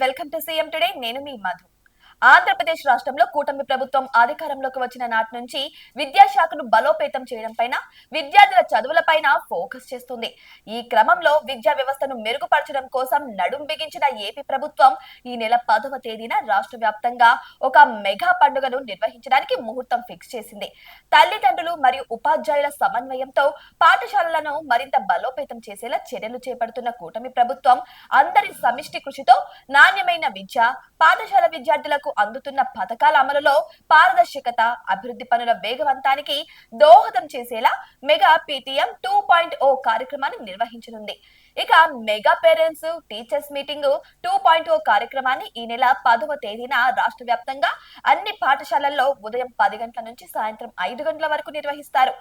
Welcome to CM today. నేను మీ మధు. ఆంధ్రప్రదేశ్ రాష్ట్రంలో కూటమి ప్రభుత్వం అధికారంలోకి వచ్చిన నాటి నుంచి విద్యాశాఖను బలోపేతం చేయడం పైన, విద్యార్థుల చదువులపైన ఫోకస్ చేస్తుంది. ఈ క్రమంలో విద్యా వ్యవస్థను మెరుగుపరచడం కోసం నడుం బిగించిన ఏపీ ప్రభుత్వం ఈ నెల 10వ తేదీన రాష్ట్ర వ్యాప్తంగా ఒక మెగా పండుగను నిర్వహించడానికి ముహూర్తం ఫిక్స్ చేసింది. తల్లిదండ్రులు మరియు ఉపాధ్యాయుల సమన్వయంతో పాఠశాలలను మరింత బలోపేతం చేసేలా చర్యలు చేపడుతున్న కూటమి ప్రభుత్వం అందరి సమిష్టి కృషితో నాణ్యమైన విద్య, పాఠశాల విద్యార్థులకు అందుతున్న పథకాల అమలులో పారదర్శకత, అభివృద్ధి పనుల వేగవంతానికి దోహదం చేసేలా మెగా పీటీఎం 2.0 కార్యక్రమాన్ని నిర్వహించనుంది. ఇక మెగా పేరెంట్స్ టీచర్స్ మీటింగ్ 2.0 కార్యక్రమాన్ని ఈ నెల 10వ తేదీన రాష్ట్ర వ్యాప్తంగా అన్ని పాఠశాలల్లో ఉదయం 10 గంటల నుంచి సాయంత్రం 5 గంటల వరకు నిర్వహిస్తారు.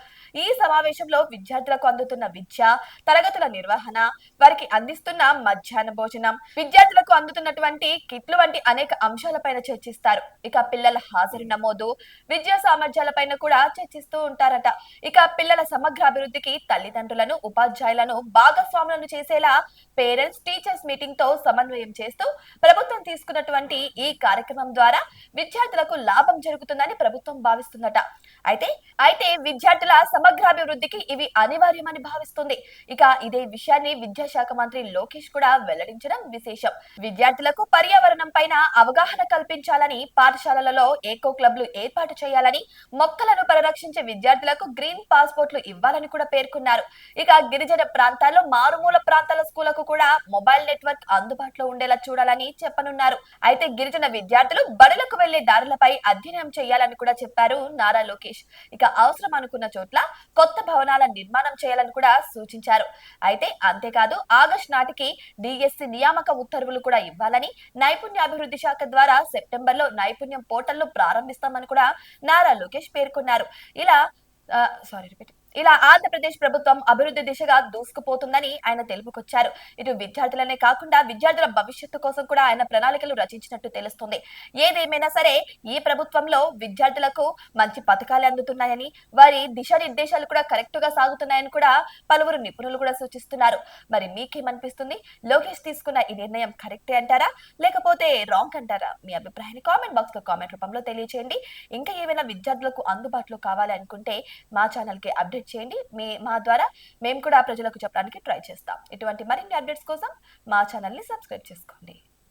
ఈ సమావేశంలో విద్యార్థులకు అందుతున్న విద్య, తరగతుల నిర్వహణ, వారికి అందిస్తున్న మధ్యాహ్న భోజనం, విద్యార్థులకు అందుతున్నటువంటి కిట్లు వంటి అనేక అంశాలపైన చర్చిస్తారు. ఇక పిల్లల హాజరు నమోదు, విద్యా సామర్థ్యాలపైన కూడా చర్చిస్తూ ఉంటారట. ఇక పిల్లల సమగ్ర అభివృద్ధికి తల్లిదండ్రులను, ఉపాధ్యాయులను భాగస్వాములను చేసేలా పేరెంట్స్ టీచర్స్ మీటింగ్ తో సమన్వయం చేస్తూ ప్రభుత్వం తీసుకున్నటువంటి ఈ కార్యక్రమం ద్వారా విద్యార్థులకు లాభం జరుగుతుందని ప్రభుత్వం భావిస్తుందట. అయితే విద్యార్థుల సమగ్రాభివృద్ధికి ఇవి అనివార్యమని భావిస్తుంది. ఇక ఇదే విషయాన్ని విద్యాశాఖ మంత్రి లోకేష్ కూడా వెల్లడించడం విశేషం. విద్యార్థులకు పర్యావరణం పైన అవగాహన కల్పించాలని, పాఠశాలలలో ఏకో క్లబ్లు ఏర్పాటు చేయాలని, మొక్కలను పరిరక్షించే విద్యార్థులకు గ్రీన్ పాస్పోర్ట్లు ఇవ్వాలని కూడా పేర్కొన్నారు. ఇక గిరిజన ప్రాంతాల్లో, మారుమూల ప్రాంతాల స్కూళ్లకు కూడా మొబైల్ నెట్వర్క్ అందుబాటులో ఉండేలా చూడాలని చెప్పనున్నారు. అయితే గిరిజన విద్యార్థులు బడులకు వెళ్లే దారులపై అధ్యయనం చేయాలని కూడా చెప్పారు నారా లోకేష్. ఇక అవసరం అనుకున్న చోట్ల కొత్త భవనాల నిర్మాణం చేయాలని కూడా సూచించారు. అయితే అంతేకాదు ఆగస్టు నాటికి డిఎస్సి నియామక ఉత్తర్వులు కూడా ఇవ్వాలని, నైపుణ్యాభివృద్ధి శాఖ ద్వారా సెప్టెంబర్ లో నైపుణ్యం పోర్టల్ ప్రారంభిస్తామని కూడా నారా లోకేష్ పేర్కొన్నారు. ఇలా ఆంధ్రప్రదేశ్ ప్రభుత్వం అభివృద్ధి దిశగా దూసుకుపోతుందని ఆయన తెలుపుకొచ్చారు. ఇటు విద్యార్థులనే కాకుండా విద్యార్థుల భవిష్యత్తు కోసం కూడా ఆయన ప్రణాళికలు రచించినట్టు తెలుస్తుంది. ఏదేమైనా సరే ఈ ప్రభుత్వంలో విద్యార్థులకు మంచి పథకాలు అందుతున్నాయని, వారి దిశానిర్దేశాలు కూడా కరెక్ట్ గా సాగుతున్నాయని కూడా పలువురు నిపుణులు కూడా సూచిస్తున్నారు. మరి మీకేమనిపిస్తుంది? లోకేష్ తీసుకున్న ఈ నిర్ణయం కరెక్టే అంటారా, లేకపోతే రాంగ్ అంటారా? మీ అభిప్రాయాన్ని కామెంట్ బాక్స్ లో కామెంట్ రూపంలో తెలియజేయండి. ఇంకా ఏమైనా విద్యార్థులకు అందుబాటులో కావాలి అనుకుంటే మా ఛానల్ కి అప్డేట్ చేయండి. మా ద్వారా మేము కూడా ప్రజలకు చెప్పడానికి ట్రై చేస్తాం. ఇటువంటి మరిన్ని అప్డేట్స్ కోసం మా ఛానల్ ని సబ్స్క్రైబ్ చేసుకోండి.